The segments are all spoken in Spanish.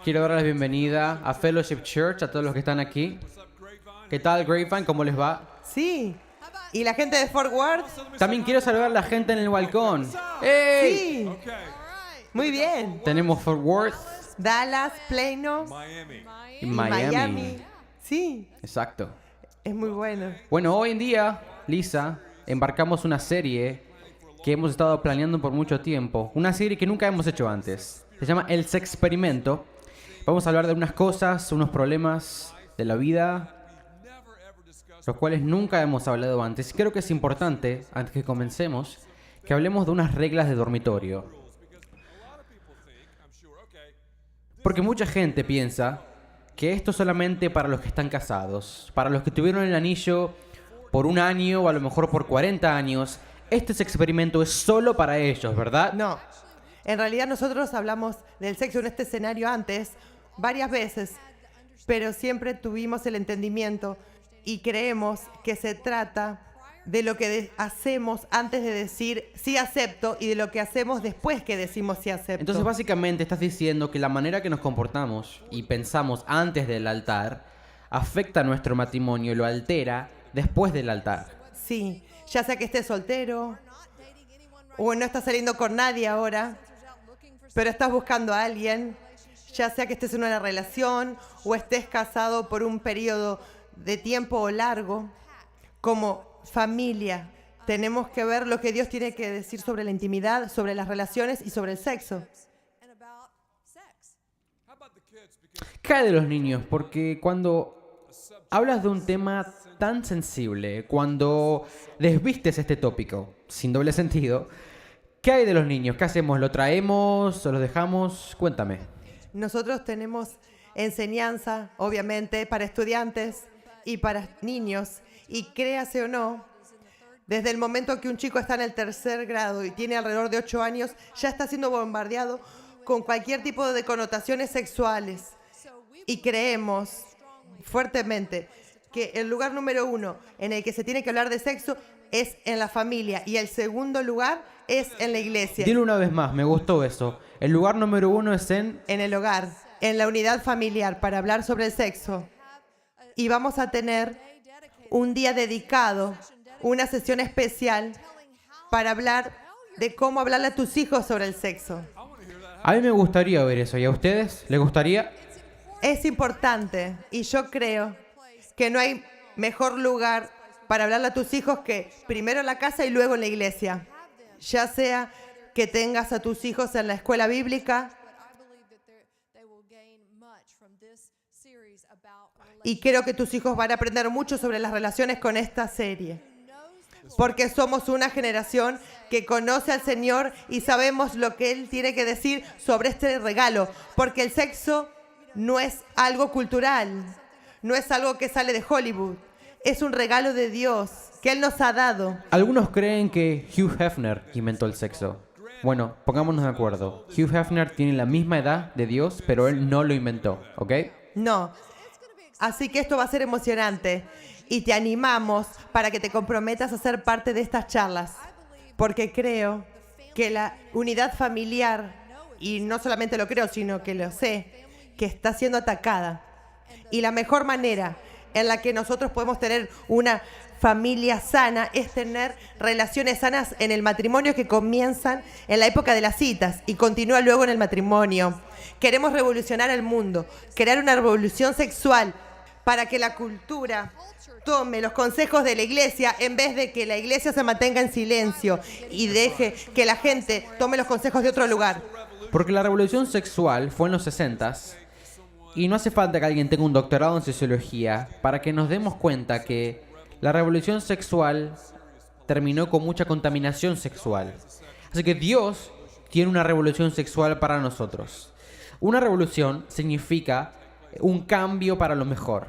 Quiero dar la bienvenida a Fellowship Church, a todos los que están aquí. ¿Qué tal, Grapevine? ¿Cómo les va? Sí. ¿Y la gente de Fort Worth? También quiero saludar a la gente en el balcón. ¡Hey! Sí. Muy bien. Tenemos Fort Worth Dallas, Plano y y Miami. Sí, Exacto. es muy bueno. Bueno, hoy en día, Lisa, embarcamos una serie que hemos estado planeando por mucho tiempo. Una serie que nunca hemos hecho antes. Se llama El Sexperimento. Vamos a hablar de unas cosas, unos problemas de la vida, los cuales nunca hemos hablado antes. Y creo que es importante, antes que comencemos, que hablemos de unas reglas de dormitorio. Porque mucha gente piensa que esto es solamente para los que están casados, para los que tuvieron el anillo por un año o a lo mejor por 40 años. Este experimento es solo para ellos, ¿verdad? No, en realidad nosotros hablamos del sexo en este escenario antes, varias veces, pero siempre tuvimos el entendimiento y creemos que se trata de lo que hacemos antes de decir sí acepto y de lo que hacemos después que decimos sí acepto. Entonces básicamente estás diciendo que la manera que nos comportamos y pensamos antes del altar afecta nuestro matrimonio y lo altera después del altar. Sí, ya sea que estés soltero o no estás saliendo con nadie ahora, pero estás buscando a alguien, ya sea que estés en una relación o estés casado por un periodo de tiempo largo, como familia tenemos que ver lo que Dios tiene que decir sobre la intimidad, sobre las relaciones y sobre el sexo. ¿Qué hay de los niños? Porque cuando hablas de un tema tan sensible, cuando desvistes este tópico, sin doble sentido, ¿qué hay de los niños? ¿Qué hacemos? ¿Lo traemos o lo dejamos? Cuéntame. Nosotros tenemos enseñanza, obviamente, para estudiantes y para niños. Y créase o no, desde el momento que un chico está en el tercer grado y tiene alrededor de 8 años, ya está siendo bombardeado con cualquier tipo de connotaciones sexuales. Y creemos fuertemente que el lugar número 1 en el que se tiene que hablar de sexo es en la familia y el segundo lugar es en la iglesia. Dilo una vez más, me gustó eso. El lugar número 1 es en el hogar, en la unidad familiar para hablar sobre el sexo. Y vamos a tener un día dedicado, una sesión especial para hablar de cómo hablarle a tus hijos sobre el sexo. A mí me gustaría ver eso. ¿Y a ustedes? ¿Les gustaría? Es importante y yo creo que no hay mejor lugar para hablarle a tus hijos que primero en la casa y luego en la iglesia. Ya sea que tengas a tus hijos en la escuela bíblica y creo que tus hijos van a aprender mucho sobre las relaciones con esta serie. Porque somos una generación que conoce al Señor y sabemos lo que Él tiene que decir sobre este regalo. Porque el sexo no es algo cultural, no es algo que sale de Hollywood. Es un regalo de Dios que Él nos ha dado. Algunos creen que Hugh Hefner inventó el sexo. Bueno, pongámonos de acuerdo. Hugh Hefner tiene la misma edad de Dios, pero él no lo inventó, ¿ok? No. Así que esto va a ser emocionante y te animamos para que te comprometas a ser parte de estas charlas, porque creo que la unidad familiar, y no solamente lo creo, sino que lo sé, que está siendo atacada. Y la mejor manera en la que nosotros podemos tener una familia sana es tener relaciones sanas en el matrimonio que comienzan en la época de las citas y continúan luego en el matrimonio. Queremos revolucionar el mundo, crear una revolución sexual para que la cultura tome los consejos de la iglesia en vez de que la iglesia se mantenga en silencio y deje que la gente tome los consejos de otro lugar. Porque la revolución sexual fue en los 60s y no hace falta que alguien tenga un doctorado en sociología para que nos demos cuenta que la revolución sexual terminó con mucha contaminación sexual. Así que Dios tiene una revolución sexual para nosotros. Una revolución significa un cambio para lo mejor.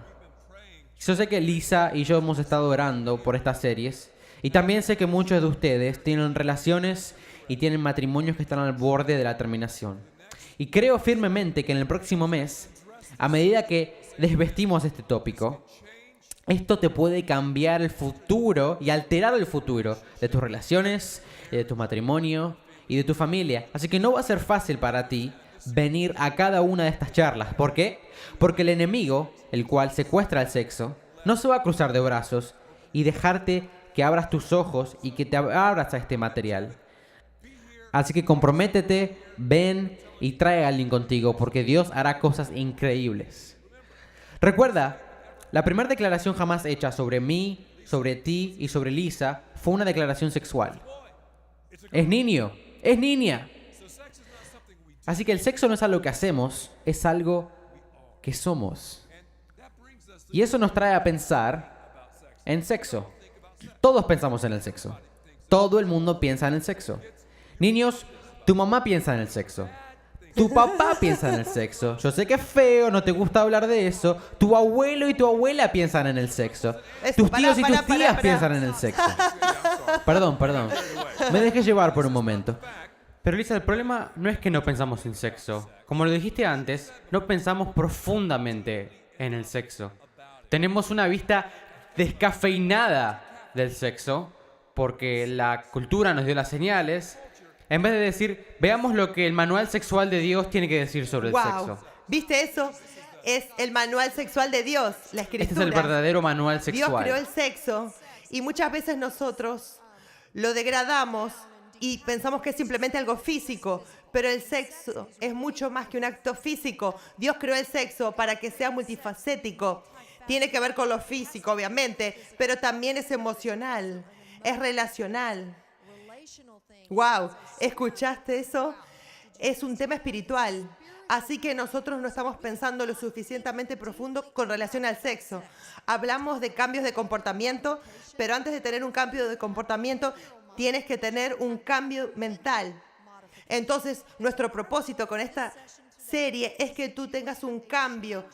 Yo sé que Lisa y yo hemos estado orando por estas series y también sé que muchos de ustedes tienen relaciones y tienen matrimonios que están al borde de la terminación. Y creo firmemente que en el próximo mes, a medida que desvestimos este tópico, esto te puede cambiar el futuro y alterar el futuro de tus relaciones, de tu matrimonio y de tu familia. Así que no va a ser fácil para ti, venir a cada una de estas charlas. ¿Por qué? Porque el enemigo, el cual secuestra el sexo, no se va a cruzar de brazos y dejarte que abras tus ojos y que te abras a este material. Así que comprométete, ven y trae a alguien contigo, porque Dios hará cosas increíbles. Recuerda, la primera declaración jamás hecha sobre mí, sobre ti y sobre Lisa fue una declaración sexual. Es niño, es niña. Así que el sexo no es algo que hacemos, es algo que somos. Y eso nos trae a pensar en sexo. Todos pensamos en el sexo. Todo el mundo piensa en el sexo. Niños, tu mamá piensa en el sexo. Tu papá piensa en el sexo. Yo sé que es feo, no te gusta hablar de eso. Tu abuelo y tu abuela piensan en el sexo. Tus tíos y tus tías piensan en el sexo. Perdón. Me dejé llevar por un momento. Pero Lisa, el problema no es que no pensamos en sexo. Como lo dijiste antes, no pensamos profundamente en el sexo. Tenemos una vista descafeinada del sexo porque la cultura nos dio las señales. En vez de decir, veamos lo que el manual sexual de Dios tiene que decir sobre el sexo. ¿Viste eso? Es el manual sexual de Dios, la escritura. Este es el verdadero manual sexual. Dios creó el sexo y muchas veces nosotros lo degradamos y pensamos que es simplemente algo físico, pero el sexo es mucho más que un acto físico. Dios creó el sexo para que sea multifacético. Tiene que ver con lo físico, obviamente, pero también es emocional, es relacional. Wow, ¿escuchaste eso? Es un tema espiritual. Así que nosotros no estamos pensando lo suficientemente profundo con relación al sexo. Hablamos de cambios de comportamiento, pero antes de tener un cambio de comportamiento, tienes que tener un cambio mental. Entonces, nuestro propósito con esta serie es que tú tengas un cambio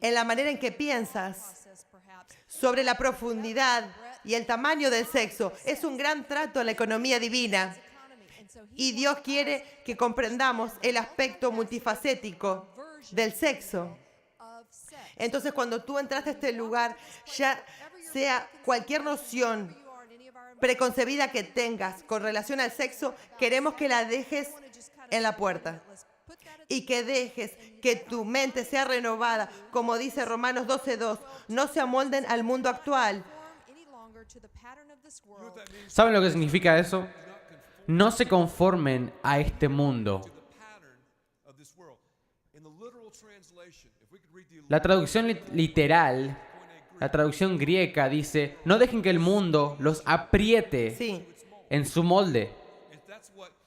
en la manera en que piensas sobre la profundidad y el tamaño del sexo. Es un gran trato a la economía divina. Y Dios quiere que comprendamos el aspecto multifacético del sexo. Entonces, cuando tú entraste a este lugar, ya sea cualquier noción preconcebida que tengas con relación al sexo, queremos que la dejes en la puerta. Y que dejes que tu mente sea renovada, como dice Romanos 12:2. No se amolden al mundo actual. ¿Saben lo que significa eso? No se conformen a este mundo. La traducción literal, la traducción griega dice, no dejen que el mundo los apriete en su molde.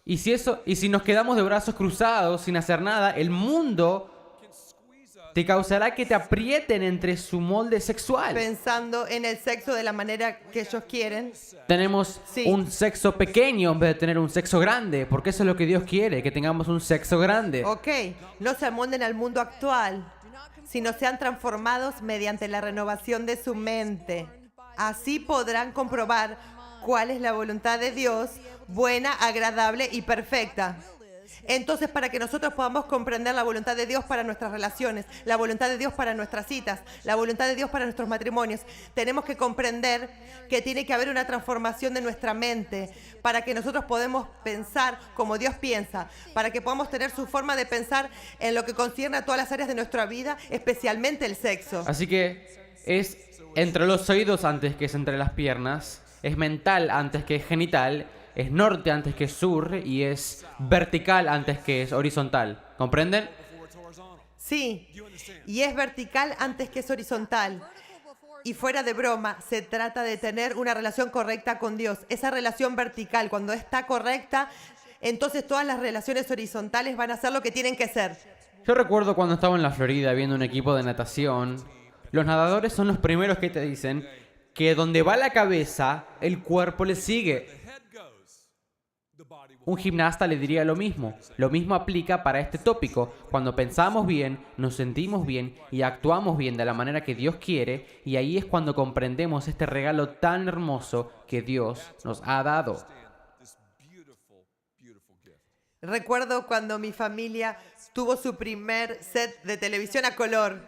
Y si nos quedamos de brazos cruzados sin hacer nada, el mundo te causará que te aprieten entre su molde sexual. Pensando en el sexo de la manera que ellos quieren. Tenemos un sexo pequeño en vez de tener un sexo grande, porque eso es lo que Dios quiere, que tengamos un sexo grande. Ok, no se amolden al mundo actual, sino sean transformados mediante la renovación de su mente. Así podrán comprobar cuál es la voluntad de Dios, buena, agradable y perfecta. Entonces, para que nosotros podamos comprender la voluntad de Dios para nuestras relaciones, la voluntad de Dios para nuestras citas, la voluntad de Dios para nuestros matrimonios, tenemos que comprender que tiene que haber una transformación de nuestra mente para que nosotros podamos pensar como Dios piensa, para que podamos tener su forma de pensar en lo que concierne a todas las áreas de nuestra vida, especialmente el sexo. Así que es entre los oídos antes que es entre las piernas, es mental antes que es genital, es norte antes que es sur y es vertical antes que es horizontal. ¿Comprenden? Sí, y es vertical antes que es horizontal. Y fuera de broma, se trata de tener una relación correcta con Dios. Esa relación vertical, cuando está correcta, entonces todas las relaciones horizontales van a ser lo que tienen que ser. Yo recuerdo cuando estaba en la Florida viendo un equipo de natación, los nadadores son los primeros que te dicen que donde va la cabeza, el cuerpo le sigue. Un gimnasta le diría lo mismo. Lo mismo aplica para este tópico. Cuando pensamos bien, nos sentimos bien y actuamos bien de la manera que Dios quiere, y ahí es cuando comprendemos este regalo tan hermoso que Dios nos ha dado. Recuerdo cuando mi familia tuvo su primer set de televisión a color.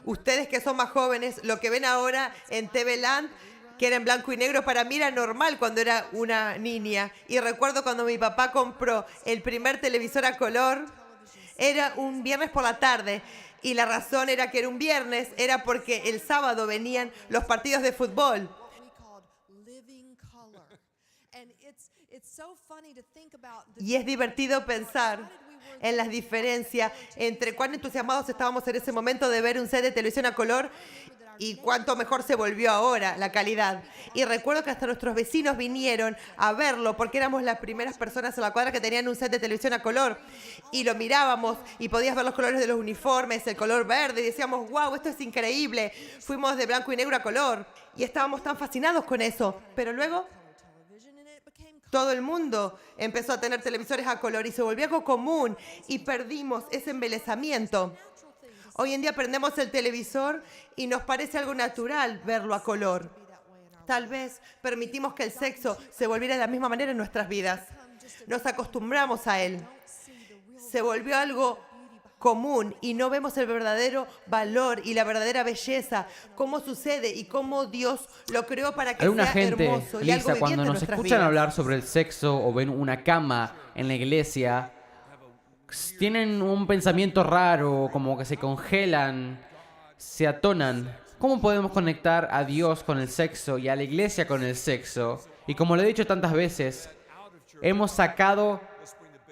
Ustedes que son más jóvenes, lo que ven ahora en TV Land, que era en blanco y negro, para mí era normal cuando era una niña. Y recuerdo cuando mi papá compró el primer televisor a color, Era un viernes por la tarde y la razón era que era un viernes, era porque el sábado venían los partidos de fútbol. Y es divertido pensar en las diferencias entre cuán entusiasmados estábamos en ese momento de ver un set de televisión a color y cuánto mejor se volvió ahora la calidad. Y recuerdo que hasta nuestros vecinos vinieron a verlo porque éramos las primeras personas en la cuadra que tenían un set de televisión a color. Y lo mirábamos y podías ver los colores de los uniformes, el color verde, y decíamos, wow, esto es increíble. Fuimos de blanco y negro a color y estábamos tan fascinados con eso. Pero luego todo el mundo empezó a tener televisores a color y se volvió algo común y perdimos ese embelesamiento. Hoy en día prendemos el televisor y nos parece algo natural verlo a color. Tal vez permitimos que el sexo se volviera de la misma manera en nuestras vidas. Nos acostumbramos a él. Se volvió algo común y no vemos el verdadero valor y la verdadera belleza, cómo sucede y cómo Dios lo creó para que Alguna sea gente, hermoso y algo Lisa, viviente cuando en nos nuestras escuchan vidas. hablar sobre el sexo o ven una cama en la iglesia, tienen un pensamiento raro, como que se congelan, se atonan. ¿Cómo podemos conectar a Dios con el sexo y a la iglesia con el sexo? Y como lo he dicho tantas veces, hemos sacado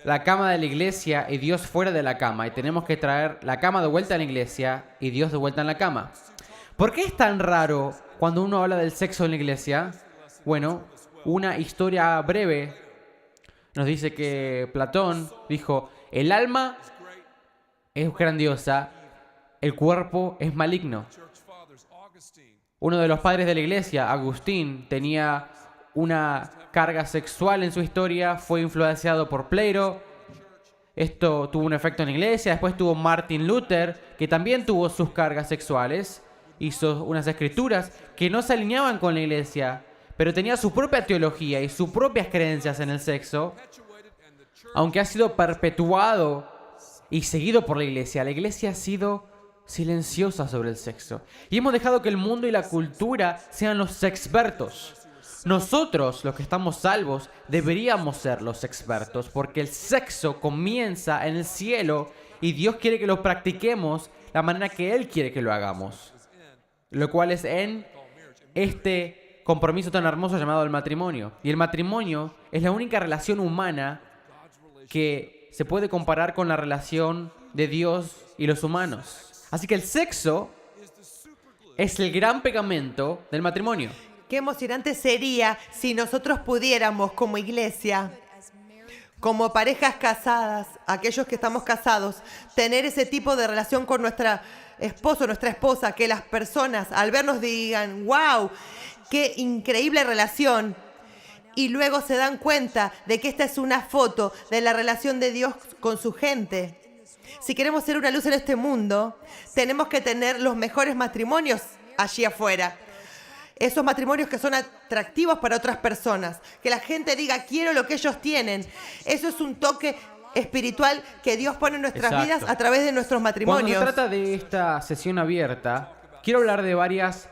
la cama de la iglesia y Dios fuera de la cama. Y tenemos que traer la cama de vuelta a la iglesia y Dios de vuelta en la cama. ¿Por qué es tan raro cuando uno habla del sexo en la iglesia? Bueno, una historia breve nos dice que Platón dijo, el alma es grandiosa, el cuerpo es maligno. Uno de los padres de la iglesia, Agustín, tenía una carga sexual en su historia, fue influenciado por Plato. Esto tuvo un efecto en la iglesia. Después tuvo Martin Luther, que también tuvo sus cargas sexuales. Hizo unas escrituras que no se alineaban con la iglesia, pero tenía su propia teología y sus propias creencias en el sexo. Aunque ha sido perpetuado y seguido por la iglesia ha sido silenciosa sobre el sexo. Y hemos dejado que el mundo y la cultura sean los expertos. Nosotros, los que estamos salvos, deberíamos ser los expertos, porque el sexo comienza en el cielo y Dios quiere que lo practiquemos la manera que Él quiere que lo hagamos. Lo cual es en este compromiso tan hermoso llamado el matrimonio. Y el matrimonio es la única relación humana que se puede comparar con la relación de Dios y los humanos. Así que el sexo es el gran pegamento del matrimonio. Qué emocionante sería si nosotros pudiéramos como iglesia, como parejas casadas, aquellos que estamos casados, tener ese tipo de relación con nuestra esposo, nuestra esposa, que las personas al vernos digan, wow, qué increíble relación. Y luego se dan cuenta de que esta es una foto de la relación de Dios con su gente. Si queremos ser una luz en este mundo, tenemos que tener los mejores matrimonios allí afuera. Esos matrimonios que son atractivos para otras personas. Que la gente diga, quiero lo que ellos tienen. Eso es un toque espiritual que Dios pone en nuestras vidas a través de nuestros matrimonios. Cuando se trata de esta sesión abierta, quiero hablar de varias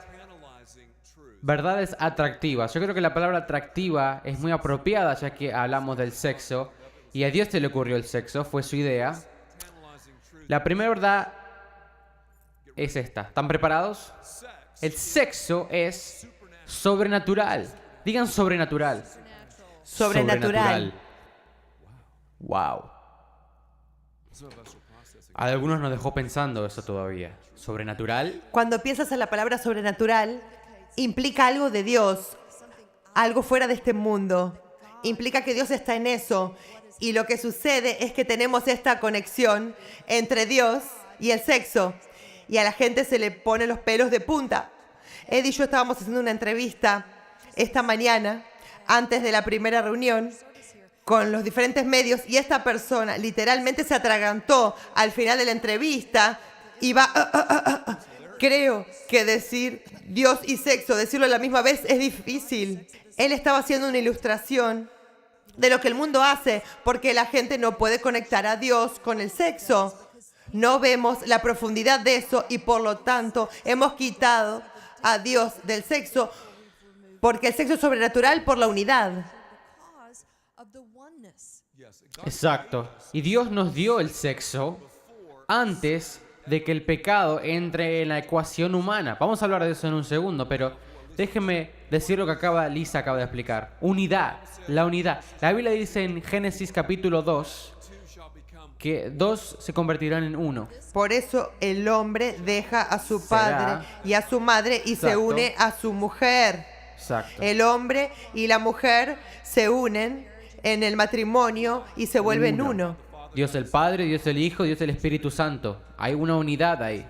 verdades atractivas. Yo creo que la palabra atractiva es muy apropiada, ya que hablamos del sexo. Y a Dios se le ocurrió el sexo, fue su idea. La primera verdad es esta. ¿Están preparados? El sexo es sobrenatural. Digan sobrenatural. Sobrenatural. Wow. A algunos nos dejó pensando eso todavía. ¿Sobrenatural? Cuando piensas en la palabra sobrenatural, implica algo de Dios, algo fuera de este mundo. Implica que Dios está en eso. Y lo que sucede es que tenemos esta conexión entre Dios y el sexo. Y a la gente se le ponen los pelos de punta. Ed y yo estábamos haciendo una entrevista esta mañana, antes de la primera reunión, con los diferentes medios, y esta persona literalmente se atragantó al final de la entrevista y va... Creo que decir Dios y sexo, decirlo a la misma vez, es difícil. Él estaba haciendo una ilustración de lo que el mundo hace, porque la gente no puede conectar a Dios con el sexo. No vemos la profundidad de eso y por lo tanto hemos quitado a Dios del sexo, porque el sexo es sobrenatural por la unidad. Exacto. Y Dios nos dio el sexo antes de que el pecado entre en la ecuación humana. Vamos a hablar de eso en un segundo, pero déjenme decir lo que Lisa acaba de explicar. Unidad, la unidad. La Biblia dice en Génesis capítulo 2 que dos se convertirán en uno. Por eso el hombre deja a su padre y a su madre y se Exacto. une a su mujer. Exacto. El hombre y la mujer se unen en el matrimonio y se vuelven uno. Dios el Padre, Dios el Hijo, Dios el Espíritu Santo. Hay una unidad ahí.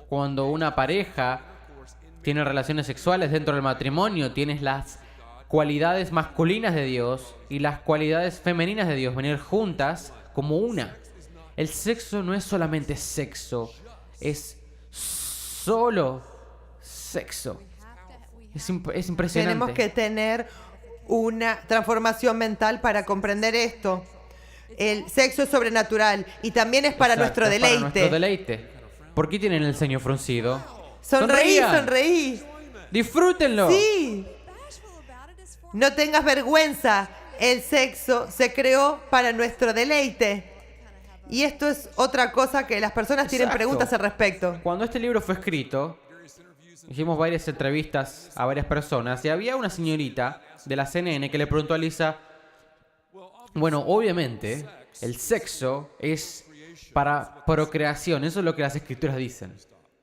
Cuando una pareja tiene relaciones sexuales dentro del matrimonio, tienes las cualidades masculinas de Dios y las cualidades femeninas de Dios venir juntas como una. El sexo no es solamente sexo, es solo sexo. Es impresionante. Tenemos que tener una transformación mental para comprender esto. El sexo es sobrenatural y también es para Exacto, nuestro es para deleite. nuestro deleite. ¿Por qué tienen el ceño fruncido? Sonreí, Sonrían. sonreí. Disfrútenlo. Sí. No tengas vergüenza. El sexo se creó para nuestro deleite. Y esto es otra cosa que las personas tienen Exacto. preguntas al respecto. Cuando este libro fue escrito, hicimos varias entrevistas a varias personas y había una señorita de la CNN que le preguntó a Lisa, bueno, obviamente, el sexo es para procreación. Eso es lo que las escrituras dicen.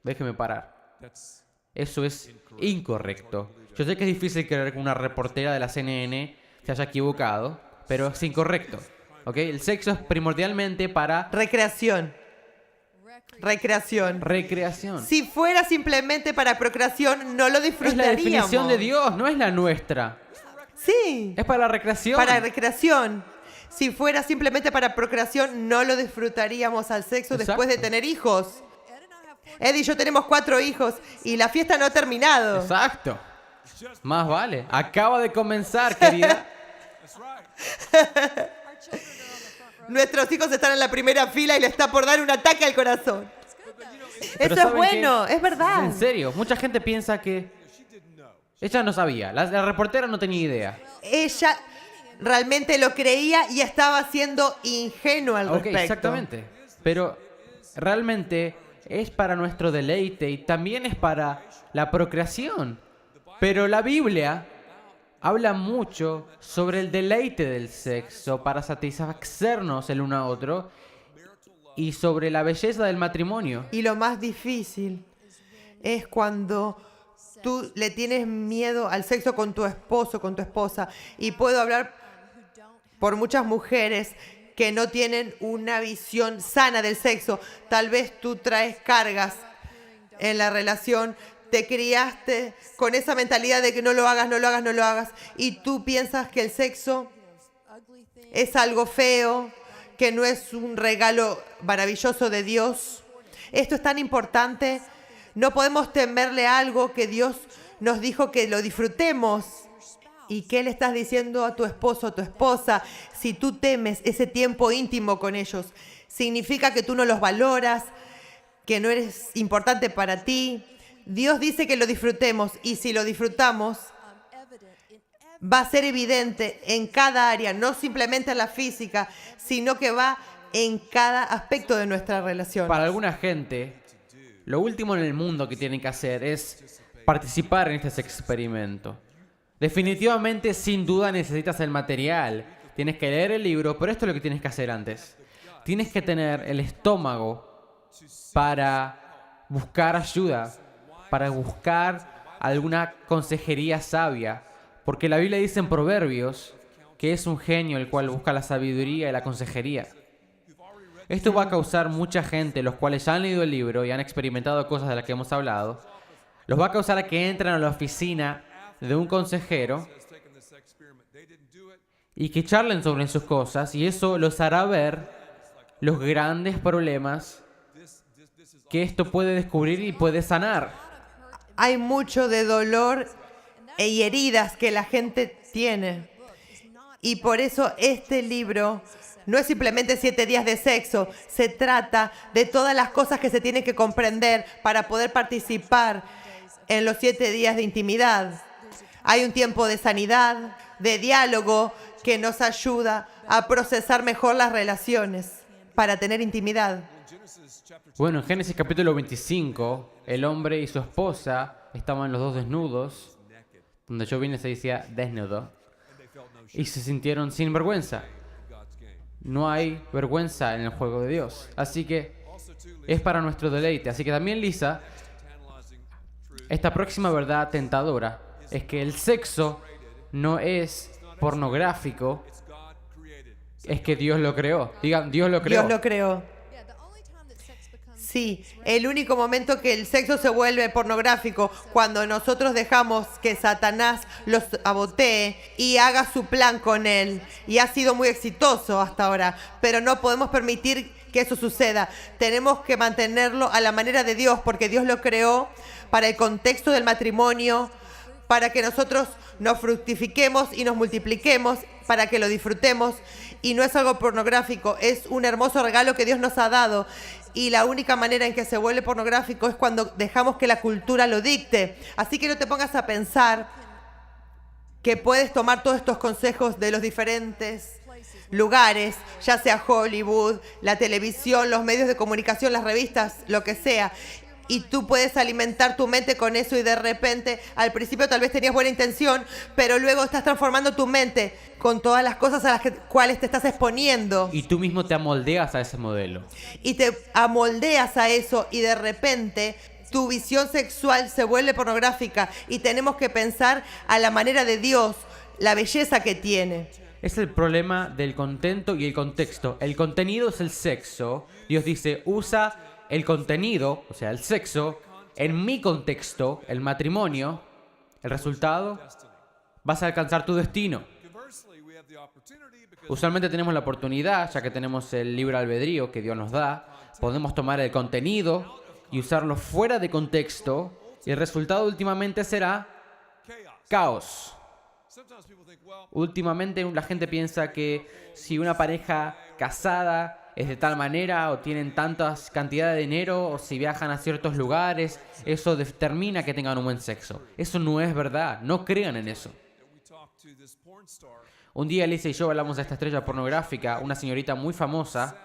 Déjeme parar. Eso es incorrecto. Yo sé que es difícil creer que una reportera de la CNN se haya equivocado, pero es incorrecto. ¿Ok? El sexo es primordialmente para Recreación. Recreación. recreación. Si fuera simplemente para procreación, no lo Es disfrutaríamos. la definición de Dios, no es la nuestra. Sí. Es para la recreación. Para recreación. Si fuera simplemente para procreación, no lo disfrutaríamos al sexo Exacto. después de tener hijos. Eddie y yo tenemos 4 hijos y la fiesta no ha terminado. Exacto. Más vale. Acaba de comenzar, querida. Nuestros hijos están en la primera fila y le está por dar un ataque al corazón. Pero Eso es ¿saben bueno, qué? es verdad. En serio, mucha gente piensa que ella no sabía. La reportera no tenía idea. Ella realmente lo creía y estaba siendo ingenua al Ok, respecto. exactamente. Pero realmente es para nuestro deleite y también es para la procreación. Pero la Biblia habla mucho sobre el deleite del sexo para satisfacernos el uno a otro y sobre la belleza del matrimonio. Y lo más difícil es cuando tú le tienes miedo al sexo con tu esposo, con tu esposa. Y puedo hablar por muchas mujeres que no tienen una visión sana del sexo. Tal vez tú traes cargas en la relación, te criaste con esa mentalidad de que no lo hagas, no lo hagas, no lo hagas. Y tú piensas que el sexo es algo feo, que no es un regalo maravilloso de Dios. Esto es tan importante. No podemos temerle a algo que Dios nos dijo que lo disfrutemos. ¿Y qué le estás diciendo a tu esposo o a tu esposa? Si tú temes ese tiempo íntimo con ellos, significa que tú no los valoras, que no eres importante para ti. Dios dice que lo disfrutemos y si lo disfrutamos, va a ser evidente en cada área, no simplemente en la física, sino que va en cada aspecto de nuestra relación. Para alguna gente, lo último en el mundo que tienen que hacer es participar en este experimento. Definitivamente, sin duda, necesitas el material. Tienes que leer el libro, pero esto es lo que tienes que hacer antes. Tienes que tener el estómago para buscar ayuda, para buscar alguna consejería sabia. Porque la Biblia dice en Proverbios que es un genio el cual busca la sabiduría y la consejería. Esto va a causar mucha gente, los cuales ya han leído el libro y han experimentado cosas de las que hemos hablado, los va a causar a que entren a la oficina de un consejero y que charlen sobre sus cosas, y eso los hará ver los grandes problemas que esto puede descubrir y puede sanar. Hay mucho de dolor y heridas que la gente tiene. Y por eso este libro no es simplemente 7 días de sexo. Se trata de todas las cosas que se tienen que comprender para poder participar en los 7 días de intimidad. Hay un tiempo de sanidad, de diálogo, que nos ayuda a procesar mejor las relaciones para tener intimidad. Bueno, en Génesis capítulo 25, el hombre y su esposa estaban los dos desnudos, donde yo vine se decía desnudo, y se sintieron sin vergüenza. No hay vergüenza en el juego de Dios, así que es para nuestro deleite. Así que también, Lisa, esta próxima verdad tentadora es que el sexo no es pornográfico, es que Dios lo creó. Digan, Dios lo creó. Dios lo creó. Sí, el único momento que el sexo se vuelve pornográfico cuando nosotros dejamos que Satanás los sabotee y haga su plan con él. Y ha sido muy exitoso hasta ahora, pero no podemos permitir que eso suceda. Tenemos que mantenerlo a la manera de Dios, porque Dios lo creó para el contexto del matrimonio, para que nosotros nos fructifiquemos y nos multipliquemos, para que lo disfrutemos. Y no es algo pornográfico, es un hermoso regalo que Dios nos ha dado. Y la única manera en que se vuelve pornográfico es cuando dejamos que la cultura lo dicte. Así que no te pongas a pensar que puedes tomar todos estos consejos de los diferentes lugares, ya sea Hollywood, la televisión, los medios de comunicación, las revistas, lo que sea. Y tú puedes alimentar tu mente con eso y de repente, al principio tal vez tenías buena intención, pero luego estás transformando tu mente con todas las cosas a las cuales te estás exponiendo. Y tú mismo te amoldeas a ese modelo. Y te amoldeas a eso y de repente tu visión sexual se vuelve pornográfica y tenemos que pensar a la manera de Dios, la belleza que tiene. Es el problema del contento y el contexto. El contenido es el sexo. Dios dice, usa el contenido, o sea, el sexo, en mi contexto, el matrimonio. El resultado, vas a alcanzar tu destino. Usualmente tenemos la oportunidad, ya que tenemos el libre albedrío que Dios nos da, podemos tomar el contenido y usarlo fuera de contexto, y el resultado últimamente será caos. Últimamente la gente piensa que si una pareja casada es de tal manera o tienen tantas cantidades de dinero o si viajan a ciertos lugares, eso determina que tengan un buen sexo. Eso no es verdad, no crean en eso. Un día Lisa y yo hablamos de esta estrella pornográfica, una señorita muy famosa,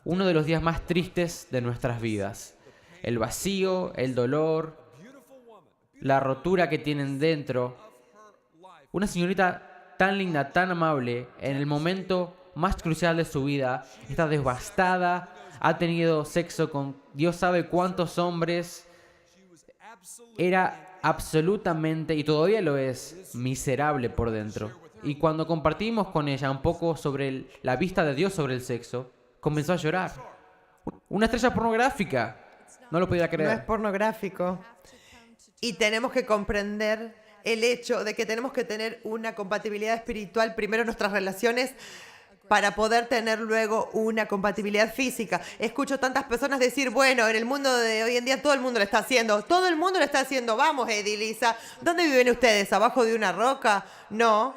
uno de los días más tristes de nuestras vidas. El vacío, el dolor, la rotura que tienen dentro. Una señorita tan linda, tan amable, en el momento más crucial de su vida, está devastada, ha tenido sexo con Dios sabe cuántos hombres, era absolutamente, y todavía lo es, miserable por dentro. Y cuando compartimos con ella un poco sobre la vista de Dios sobre el sexo, comenzó a llorar. Una estrella pornográfica, no lo podía creer. No es pornográfico. Y tenemos que comprender el hecho de que tenemos que tener una compatibilidad espiritual primero en nuestras relaciones para poder tener luego una compatibilidad física. Escucho tantas personas decir, bueno, en el mundo de hoy en día todo el mundo lo está haciendo. Todo el mundo lo está haciendo. Vamos, Lisa. ¿Dónde viven ustedes? ¿Abajo de una roca? No.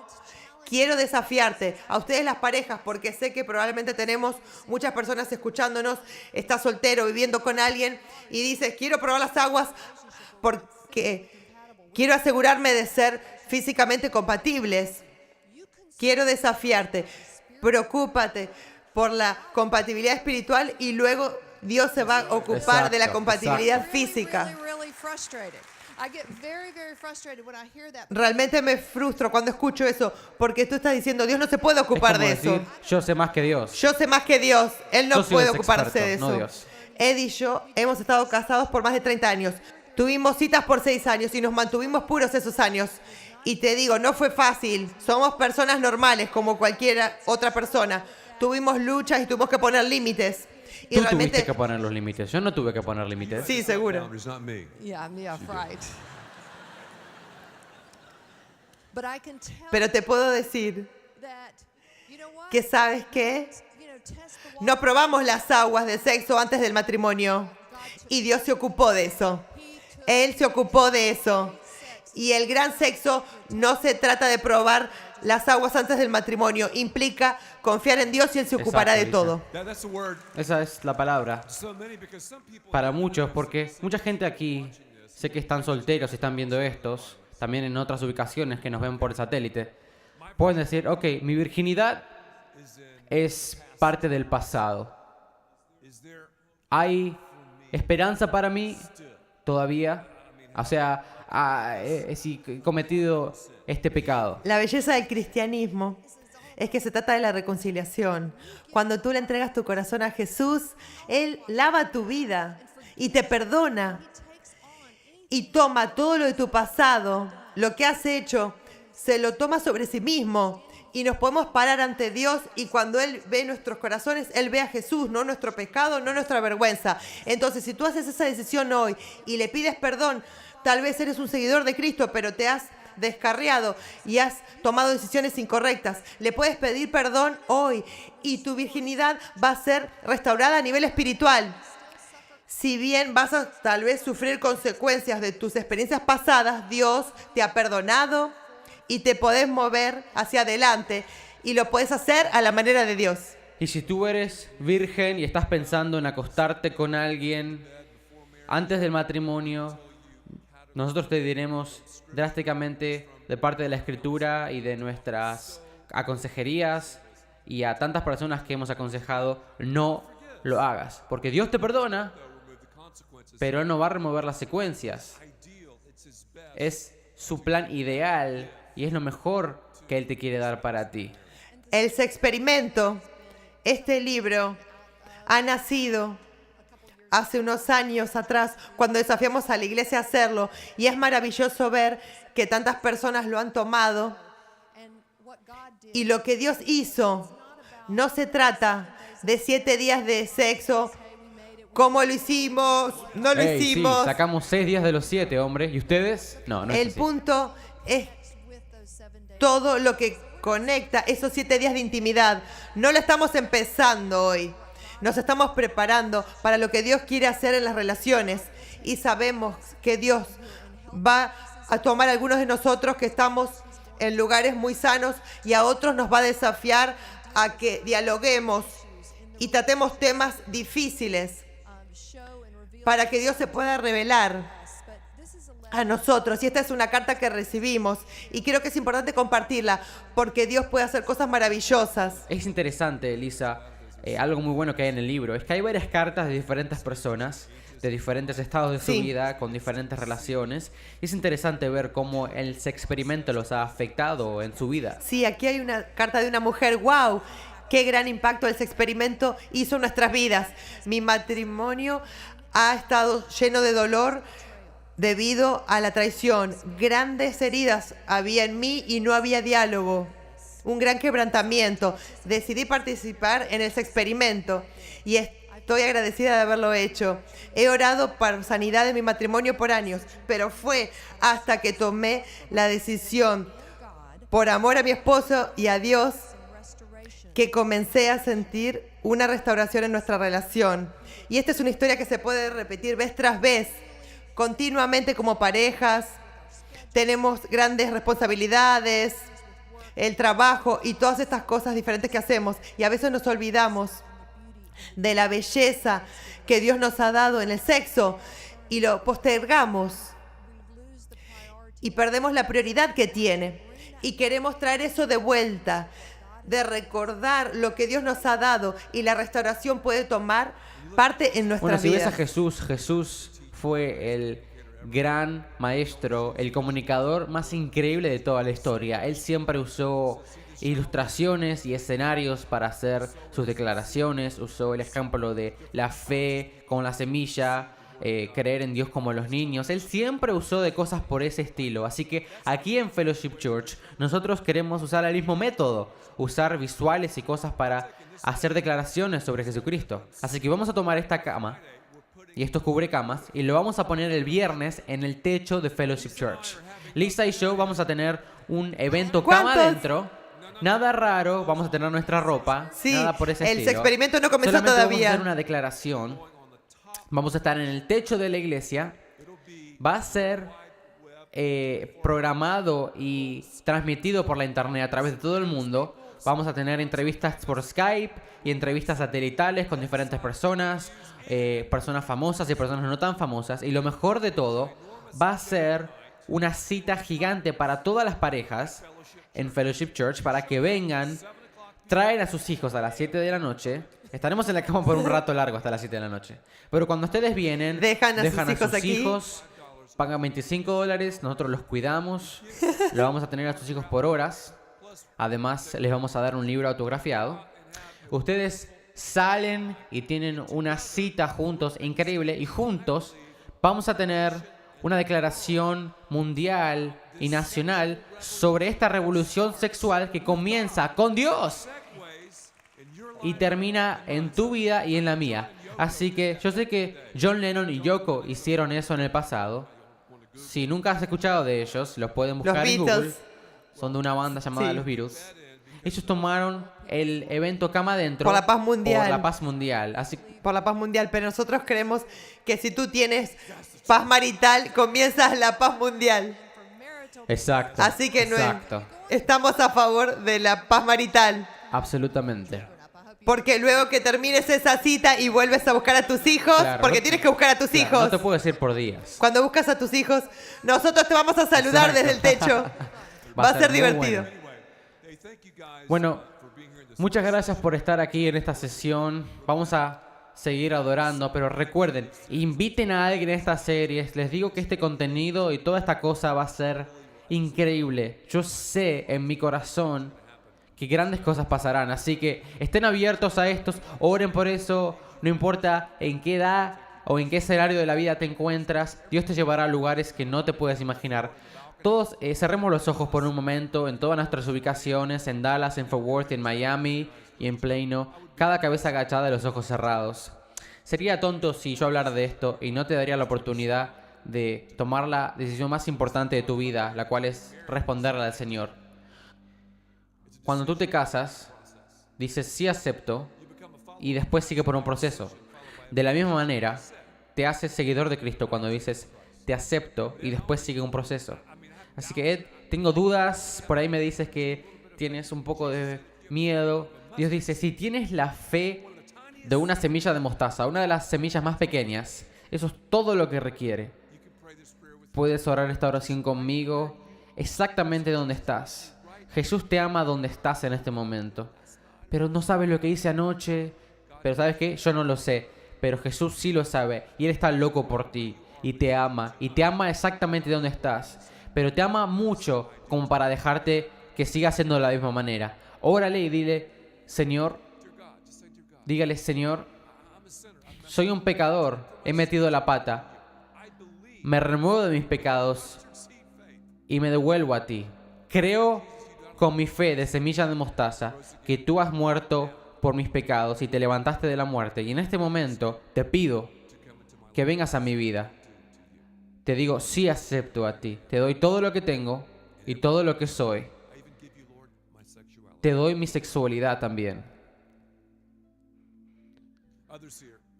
Quiero desafiarte a ustedes las parejas, porque sé que probablemente tenemos muchas personas escuchándonos. Estás soltero, viviendo con alguien y dices, quiero probar las aguas porque quiero asegurarme de ser físicamente compatibles. Quiero desafiarte. Preocúpate por la compatibilidad espiritual y luego Dios se va a ocupar de la compatibilidad física. Realmente me frustro cuando escucho eso, porque tú estás diciendo, Dios no se puede ocupar de eso. Decir, yo sé más que Dios. Yo sé más que Dios. Él no Yo soy puede el ocuparse experto, de eso. no Dios. Ed y yo hemos estado casados por más de 30 años. Tuvimos citas por 6 años y nos mantuvimos puros esos años. Y te digo, no fue fácil. Somos personas normales como cualquier otra persona. Tuvimos luchas y tuvimos que poner límites. Y Tú realmente tuviste que poner los límites. Yo no tuve que poner límites. Sí, seguro. Pero te puedo decir que, ¿sabes qué? No probamos las aguas de sexo antes del matrimonio. Y Dios se ocupó de eso. Él se ocupó de eso. Y el gran sexo no se trata de probar las aguas antes del matrimonio. Implica confiar en Dios y Él se ocupará de todo. Esa es la palabra. Para muchos, porque mucha gente aquí, sé que están solteros y están viendo estos, también en otras ubicaciones que nos ven por el satélite. pueden decir, ok, mi virginidad es parte del pasado. ¿Hay esperanza para mí todavía? O sea, si he cometido este pecado. La belleza del cristianismo es que se trata de la reconciliación. Cuando tú le entregas tu corazón a Jesús, Él lava tu vida y te perdona. Y toma todo lo de tu pasado, lo que has hecho, se lo toma sobre sí mismo. Y nos podemos parar ante Dios y cuando Él ve nuestros corazones, Él ve a Jesús, no nuestro pecado, no nuestra vergüenza. Entonces, si tú haces esa decisión hoy y le pides perdón, tal vez eres un seguidor de Cristo, pero te has descarriado y has tomado decisiones incorrectas. Le puedes pedir perdón hoy y tu virginidad va a ser restaurada a nivel espiritual. Si bien vas a tal vez sufrir consecuencias de tus experiencias pasadas, Dios te ha perdonado y te podés mover hacia adelante y lo puedes hacer a la manera de Dios. Y si tú eres virgen y estás pensando en acostarte con alguien antes del matrimonio, nosotros te diremos drásticamente de parte de la Escritura y de nuestras consejerías y a tantas personas que hemos aconsejado, no lo hagas. Porque Dios te perdona, pero Él no va a remover las secuencias. Es su plan ideal y es lo mejor que Él te quiere dar para ti. El Sexperimento, este libro, ha nacido hace unos años atrás cuando desafiamos a la iglesia a hacerlo y es maravilloso ver que tantas personas lo han tomado y lo que Dios hizo no se trata de 7 días de sexo, cómo lo hicimos, no lo hicimos. Sí, sacamos 6 días de los 7, hombre. ¿Y ustedes? No, no es El así. punto es todo lo que conecta esos 7 días de intimidad. No lo estamos empezando hoy. Nos estamos preparando para lo que Dios quiere hacer en las relaciones. Y sabemos que Dios va a tomar a algunos de nosotros que estamos en lugares muy sanos y a otros nos va a desafiar a que dialoguemos y tratemos temas difíciles para que Dios se pueda revelar a nosotros. Y esta es una carta que recibimos y creo que es importante compartirla porque Dios puede hacer cosas maravillosas. Es interesante, Elisa, algo muy bueno que hay en el libro, es que hay varias cartas de diferentes personas, de diferentes estados de su Sí. vida, con diferentes relaciones. Y es interesante ver cómo el experimento los ha afectado en su vida. Sí, aquí hay una carta de una mujer. ¡Wow! ¡Qué gran impacto ese experimento hizo en nuestras vidas! Mi matrimonio ha estado lleno de dolor debido a la traición. Grandes heridas había en mí y no había diálogo. Un gran quebrantamiento. Decidí participar en ese experimento y estoy agradecida de haberlo hecho. He orado por sanidad de mi matrimonio por años, pero fue hasta que tomé la decisión, por amor a mi esposo y a Dios, que comencé a sentir una restauración en nuestra relación. Y esta es una historia que se puede repetir vez tras vez, continuamente como parejas. Tenemos grandes responsabilidades, el trabajo y todas estas cosas diferentes que hacemos. Y a veces nos olvidamos de la belleza que Dios nos ha dado en el sexo y lo postergamos y perdemos la prioridad que tiene. Y queremos traer eso de vuelta, de recordar lo que Dios nos ha dado y la restauración puede tomar parte en nuestra Bueno, si vida. ves a Jesús, Jesús fue el gran maestro, el comunicador más increíble de toda la historia. Él siempre usó ilustraciones y escenarios para hacer sus declaraciones. Usó el ejemplo de la fe con la semilla, creer en Dios como los niños. Él siempre usó de cosas por ese estilo. Así que aquí en Fellowship Church nosotros queremos usar el mismo método, usar visuales y cosas para hacer declaraciones sobre Jesucristo. Así que vamos a tomar esta cama y estos cubrecamas y lo vamos a poner el viernes en el techo de Fellowship Church. Lisa y yo vamos a tener un evento cama ¿Cuántos? adentro. Nada raro, vamos a tener nuestra ropa, Sí, nada por ese el estilo. experimento no comenzó Solamente todavía. Vamos a hacer una declaración. Vamos a estar en el techo de la iglesia. Va a ser programado y transmitido por la internet a través de todo el mundo. Vamos a tener entrevistas por Skype y entrevistas satelitales con diferentes personas, personas famosas y personas no tan famosas. Y lo mejor de todo, va a ser una cita gigante para todas las parejas en Fellowship Church para que vengan, traen a sus hijos a las 7 de la noche. Estaremos en la cama por un rato largo hasta las 7 de la noche. Pero cuando ustedes vienen, Dejan a sus hijos aquí. hijos, pagan $25, nosotros los cuidamos, los vamos a tener a sus hijos por horas. Además, les vamos a dar un libro autografiado. Ustedes salen y tienen una cita juntos increíble y juntos vamos a tener una declaración mundial y nacional sobre esta revolución sexual que comienza con Dios y termina en tu vida y en la mía. Así que yo sé que John Lennon y Yoko hicieron eso en el pasado. Si nunca has escuchado de ellos, los pueden buscar en Google. Beatles. Son de una banda llamada Sí. Los Beatles. Ellos tomaron el evento Cama Adentro Por la paz mundial. Por la paz mundial. Así Por la paz mundial, pero nosotros creemos que si tú tienes paz marital, comienzas la paz mundial. exacto. Así que exacto. estamos a favor de la paz marital. Absolutamente. Porque luego que termines esa cita y vuelves a buscar a tus hijos, Claro, porque no- tienes que buscar a tus Claro, hijos. no te puedo decir por días. Cuando buscas a tus hijos, nosotros te vamos a saludar Exacto. desde el techo. Va a ser muy divertido. Bueno, muchas gracias por estar aquí en esta sesión. Vamos a seguir adorando, pero recuerden, inviten a alguien a estas series. Les digo que este contenido y toda esta cosa va a ser increíble. Yo sé en mi corazón que grandes cosas pasarán, así que estén abiertos a estos, oren por eso, no importa en qué edad o en qué escenario de la vida te encuentras, Dios te llevará a lugares que no te puedes imaginar. Todos cerremos los ojos por un momento en todas nuestras ubicaciones, en Dallas, en Fort Worth, en Miami y en Plano, cada cabeza agachada y los ojos cerrados. Sería tonto si yo hablara de esto y no te daría la oportunidad de tomar la decisión más importante de tu vida, la cual es responderle al Señor. Cuando tú te casas, dices sí acepto y después sigue por un proceso. De la misma manera, te haces seguidor de Cristo cuando dices te acepto y después sigue un proceso. Así que Ed, tengo dudas, por ahí me dices que tienes un poco de miedo. Dios dice, si tienes la fe de una semilla de mostaza, una de las semillas más pequeñas, eso es todo lo que requiere. Puedes orar esta oración conmigo exactamente donde estás. Jesús te ama donde estás en este momento. Pero no sabes lo que hice anoche. Pero ¿sabes qué? Yo no lo sé. Pero Jesús sí lo sabe. Y Él está loco por ti. Y te ama. Y te ama exactamente donde estás. Pero te ama mucho como para dejarte que sigas siendo de la misma manera. Órale y dile, Señor. Dígale, Señor, soy un pecador. He metido la pata. Me remuevo de mis pecados. Y me devuelvo a ti. Creo con mi fe de semilla de mostaza que tú has muerto por mis pecados y te levantaste de la muerte. Y en este momento te pido que vengas a mi vida. Te digo, sí acepto a ti. Te doy todo lo que tengo y todo lo que soy. Te doy mi sexualidad también.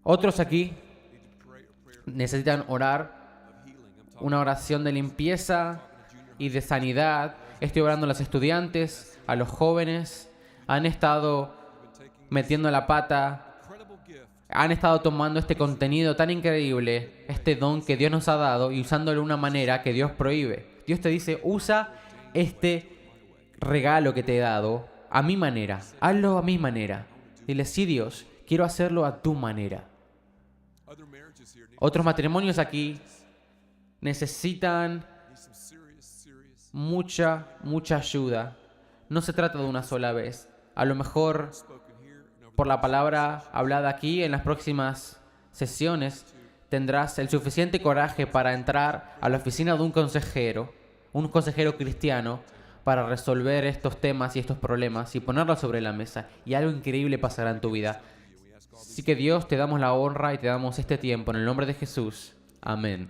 Otros aquí necesitan orar una oración de limpieza y de sanidad. Estoy orando a los estudiantes, a los jóvenes. Han estado metiendo la pata. Han estado tomando este contenido tan increíble, este don que Dios nos ha dado y usándolo de una manera que Dios prohíbe. Dios te dice, usa este regalo que te he dado a mi manera. Hazlo a mi manera. Dile, sí Dios, quiero hacerlo a tu manera. Otros matrimonios aquí necesitan mucha ayuda. No se trata de una sola vez. A lo mejor por la palabra hablada aquí en las próximas sesiones tendrás el suficiente coraje para entrar a la oficina de un consejero cristiano, para resolver estos temas y estos problemas y ponerlos sobre la mesa. Y algo increíble pasará en tu vida. Así que Dios, te damos la honra y te damos este tiempo en el nombre de Jesús. Amén.